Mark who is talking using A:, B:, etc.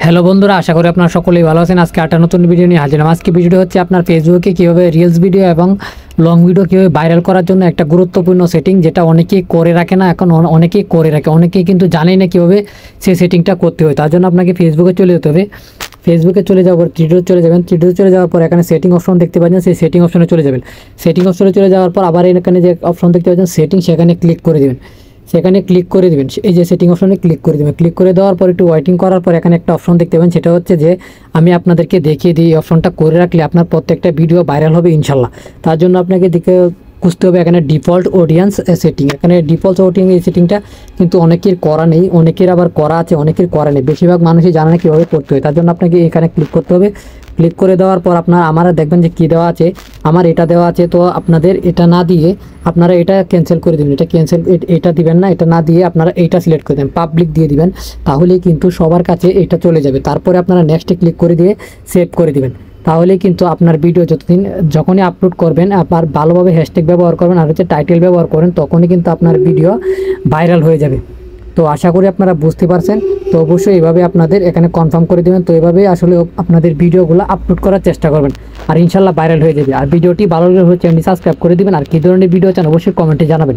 A: Hello বন্ধুরা, আশা করি আপনারা সকলেই ভালো আছেন। আজকে একটা নতুন ভিডিও নিয়ে হাজির হলাম। আজকে ভিডিওটা হচ্ছে আপনার ফেসবুকে কীভাবে রিলস ভিডিও এবং লং ভিডিও কীভাবে ভাইরাল করার জন্য একটা গুরুত্বপূর্ণ সেটিং, যেটা অনেকেই করে রাখে না, এখন অনেকেই করে রাখে, অনেকেই কিন্তু জানেই না কীভাবে সেই সেটিংটা করতে হয়। তার জন্য আপনাকে ফেসবুকে চলে যেতে হবে। ফেসবুকে চলে যাওয়ার পর থ্রিডোতে চলে যাবেন। থ্রিডোতে চলে যাওয়ার পর এখানে সেটিং অপশন দেখতে পাচ্ছেন, সেই সেটিং অপশনে চলে যাবেন। সেটিং অপশনে চলে যাওয়ার পর আবার এখানে যে অপশন দেখতে পাচ্ছেন সেটিং, সেখানে ক্লিক করে দেবেন। সেখানে ক্লিক করে দেবেন, এই যে সেটিং অপশনে ক্লিক করে দেবেন। ক্লিক করে দেওয়ার পর একটু ওয়েটিং করার পর এখানে একটা অপশন দেখতে পাবেন, সেটা হচ্ছে যে আমি আপনাদেরকে দেখিয়ে দিই। এই অপশনটা করে রাখলে আপনার প্রত্যেকটা ভিডিও ভাইরাল হবে ইনশাল্লাহ। তার জন্য আপনাকে দেখে খুঁজতে হবে এখানে ডিফল্ট অডিয়েন্স সেটিং। এখানে ডিফল্ট অডিয়েন্স এই সেটিংটা কিন্তু অনেকের করা নেই, অনেকের আবার করা আছে, অনেকের করা নেই। বেশিরভাগ মানুষই জানে না কীভাবে করতে হয়। তার জন্য আপনাকে এখানে ক্লিক করতে হবে। ক্লিক করে দেওয়ার পর আপনারা দেখবেন যে কী দেওয়া আছে, আমার এটা দেওয়া আছে। তো আপনাদের এটা না দিয়ে আপনারা এটা ক্যান্সেল করে দেবেন। এটা দিবেন না, এটা না দিয়ে আপনারা এইটা সিলেক্ট করে দেবেন, পাবলিক দিয়ে দিবেন। তাহলেই কিন্তু সবার কাছে এটা চলে যাবে। তারপরে আপনারা নেক্সটে ক্লিক করে দিয়ে সেভ করে দিবেন। তাহলেই কিন্তু আপনার ভিডিও যখনই আপলোড করবেন, আপনার ভালোভাবে হ্যাশট্যাগ ব্যবহার করবেন আর হচ্ছে টাইটেল ব্যবহার করেন, তখনই কিন্তু আপনার ভিডিও ভাইরাল হয়ে যাবে। তো আশা করি আপনারা বুঝতে পারছেন। তো অবশ্যই এভাবে আপনাদের এখানে কনফার্ম করে দেবেন। তো এভাবে আসলে আপনাদের ভিডিওগুলো আপলোড করার চেষ্টা করবেন, আর ইনশাল্লাহ ভাইরাল হয়ে যাবে। আর ভিডিওটি ভালো লাগলে চ্যানেলটি সাবস্ক্রাইব করে দিবেন। আর কী ধরনের ভিডিও চান অবশ্যই কমেন্টে জানাবেন।